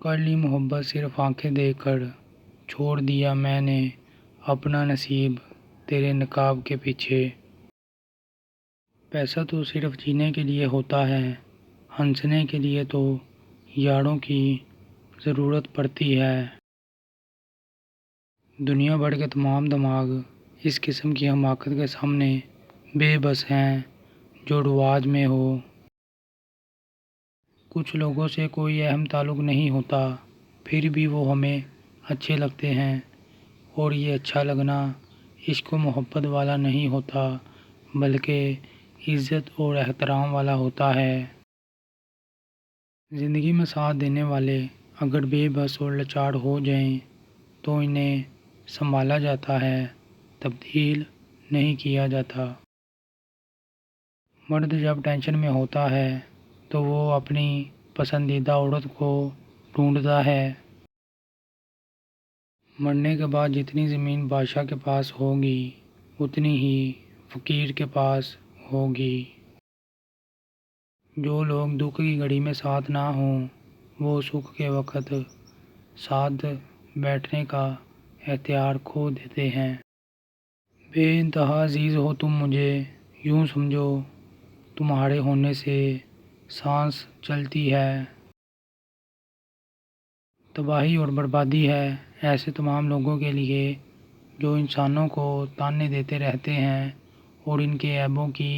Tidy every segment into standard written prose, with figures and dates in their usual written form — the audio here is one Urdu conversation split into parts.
کر لی محبت صرف آنکھیں دیکھ کر، چھوڑ دیا میں نے اپنا نصیب تیرے نقاب کے پیچھے۔ پیسہ تو صرف جینے کے لیے ہوتا ہے، ہنسنے کے لیے تو یاروں کی ضرورت پڑتی ہے۔ دنیا بھر کے تمام دماغ اس قسم کی حماقت کے سامنے بے بس ہیں جو رواج میں ہو۔ کچھ لوگوں سے کوئی اہم تعلق نہیں ہوتا، پھر بھی وہ ہمیں اچھے لگتے ہیں، اور یہ اچھا لگنا عشق و محبت والا نہیں ہوتا بلکہ عزت اور احترام والا ہوتا ہے۔ زندگی میں ساتھ دینے والے اگر بے بس اور لاچار ہو جائیں تو انہیں سنبھالا جاتا ہے، تبدیل نہیں کیا جاتا۔ مرد جب ٹینشن میں ہوتا ہے تو وہ اپنی پسندیدہ عورت کو ڈھونڈتا ہے۔ مرنے کے بعد جتنی زمین بادشاہ کے پاس ہوگی اتنی ہی فقیر کے پاس ہوگی۔ جو لوگ دکھ کی گھڑی میں ساتھ نہ ہوں وہ سکھ کے وقت ساتھ بیٹھنے کا اختیار کھو دیتے ہیں۔ بے انتہا عزیز ہو تم مجھے، یوں سمجھو تمہارے ہونے سے سانس چلتی ہے۔ تباہی اور بربادی ہے ایسے تمام لوگوں کے لیے جو انسانوں کو تانے دیتے رہتے ہیں اور ان کے عیبوں کی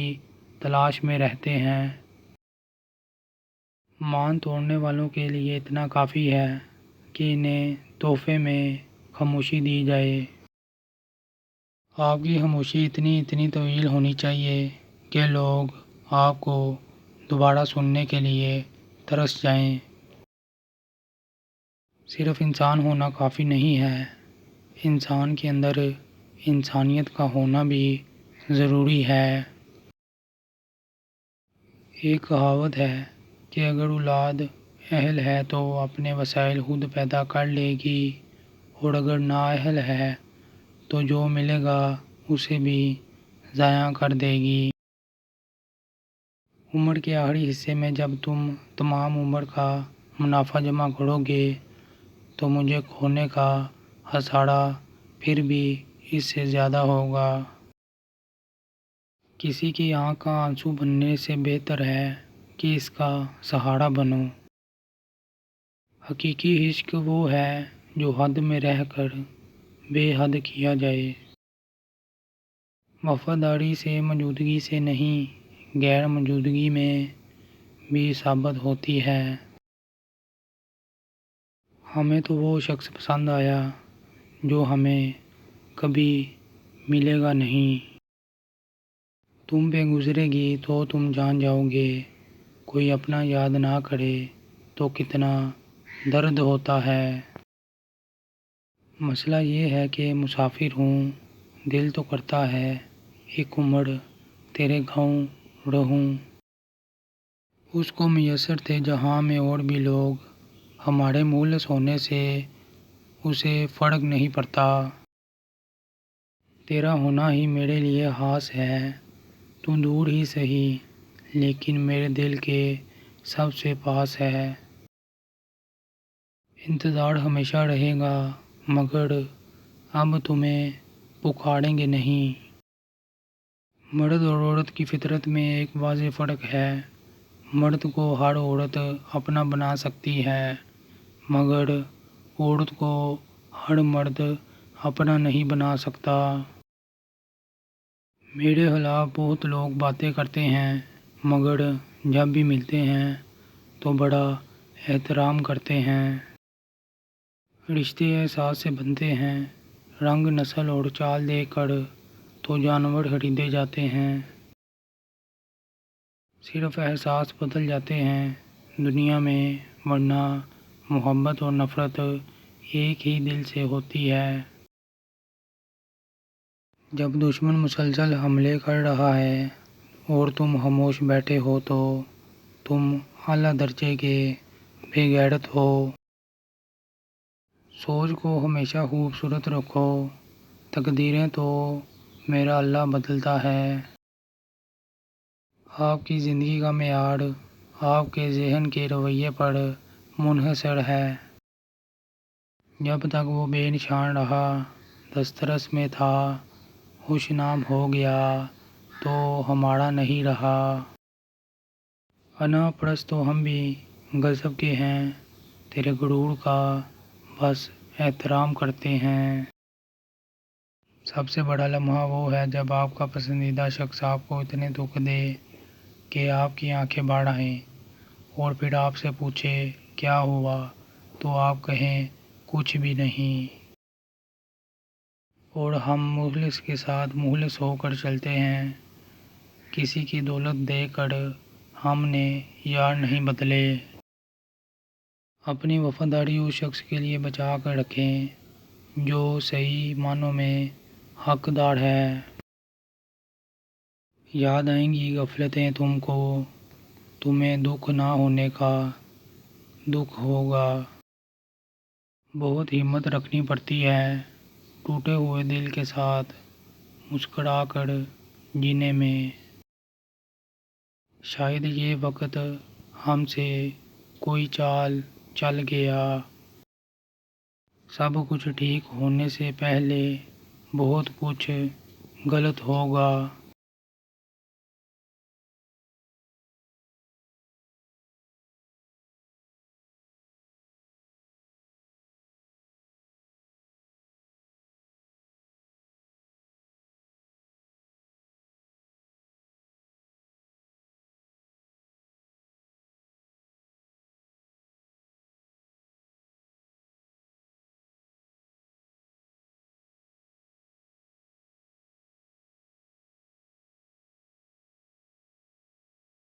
تلاش میں رہتے ہیں۔ مان توڑنے والوں کے لیے اتنا کافی ہے کہ انہیں تحفے میں خاموشی دی جائے۔ آپ کی خاموشی اتنی طویل ہونی چاہیے کہ لوگ آپ کو دوبارہ سننے کے لیے ترس جائیں۔ صرف انسان ہونا کافی نہیں ہے، انسان کے اندر انسانیت کا ہونا بھی ضروری ہے۔ ایک کہاوت ہے کہ اگر اولاد اہل ہے تو وہ اپنے وسائل خود پیدا کر لے گی، اور اگر نااہل ہے تو جو ملے گا اسے بھی ضائع کر دے گی۔ عمر کے آخری حصے میں جب تم تمام عمر کا منافع جمع کرو گے تو مجھے کھونے کا خسارہ پھر بھی اس سے زیادہ ہوگا۔ کسی کی آنکھ کا آنسو بننے سے بہتر ہے کہ اس کا سہارا بنو۔ حقیقی عشق وہ ہے جو حد میں رہ کر بے حد کیا جائے۔ وفاداری سے موجودگی سے نہیں، غیر موجودگی میں بھی ثابت ہوتی ہے۔ ہمیں تو وہ شخص پسند آیا جو ہمیں کبھی ملے گا نہیں۔ تم پہ گزرے گی تو تم جان جاؤ گے، کوئی اپنا یاد نہ کرے تو کتنا درد ہوتا ہے۔ مسئلہ یہ ہے کہ مسافر ہوں، دل تو کرتا ہے ایک عمر تیرے گاؤں رہوں۔ اس کو میسر تھے جہاں میں اور بھی لوگ، ہمارے مخلص ہونے سے اسے فرق نہیں پڑتا۔ تیرا ہونا ہی میرے لیے خاص ہے، تو دور ہی سہی لیکن میرے دل کے سب سے پاس ہے۔ انتظار ہمیشہ رہے گا مگر اب تمہیں پکاریں گے نہیں۔ مرد اور عورت کی فطرت میں ایک واضح فرق ہے۔ مرد کو ہر عورت اپنا بنا سکتی ہے مگر عورت کو ہر مرد اپنا نہیں بنا سکتا۔ میرے خلاف بہت لوگ باتیں کرتے ہیں مگر جب بھی ملتے ہیں تو بڑا احترام کرتے ہیں۔ رشتے احساس سے بنتے ہیں، رنگ، نسل اور چال دیکھ کر تو جانور خریدے جاتے ہیں۔ صرف احساس بدل جاتے ہیں دنیا میں، ورنہ محبت اور نفرت ایک ہی دل سے ہوتی ہے۔ جب دشمن مسلسل حملے کر رہا ہے اور تم خاموش بیٹھے ہو تو تم اعلیٰ درجے کے بے غیرت ہو۔ سوچ کو ہمیشہ خوبصورت رکھو، تقدیریں تو میرا اللہ بدلتا ہے۔ آپ کی زندگی کا معیار آپ کے ذہن کے رویے پر منحصر ہے۔ جب تک وہ بے نشان رہا، دسترس میں تھا، خوش نام ہو گیا تو ہمارا نہیں رہا۔ انا پرست تو ہم بھی غضب کے ہیں، تیرے غرور کا بس احترام کرتے ہیں۔ سب سے بڑا لمحہ وہ ہے جب آپ کا پسندیدہ شخص آپ کو اتنے دکھ دے کہ آپ کی آنکھیں باڑ آئیں اور پھر آپ سے پوچھے کیا ہوا تو آپ کہیں کچھ بھی نہیں، اور ہم مخلص کے ساتھ مخلص ہو کر چلتے ہیں۔ کسی کی دولت دے کر ہم نے یار نہیں بدلے۔ اپنی وفاداری اس شخص کے لیے بچا کر رکھیں جو صحیح معنوں میں حقدار ہے۔ یاد آئیں گی غفلتیں تم کو، تمہیں دکھ نہ ہونے کا دکھ ہوگا۔ بہت ہمت رکھنی پڑتی ہے ٹوٹے ہوئے دل کے ساتھ مسکرا کر جینے میں۔ شاید یہ وقت ہم سے کوئی چال چل گیا، سب کچھ ٹھیک ہونے سے پہلے بہت کچھ غلط ہوگا۔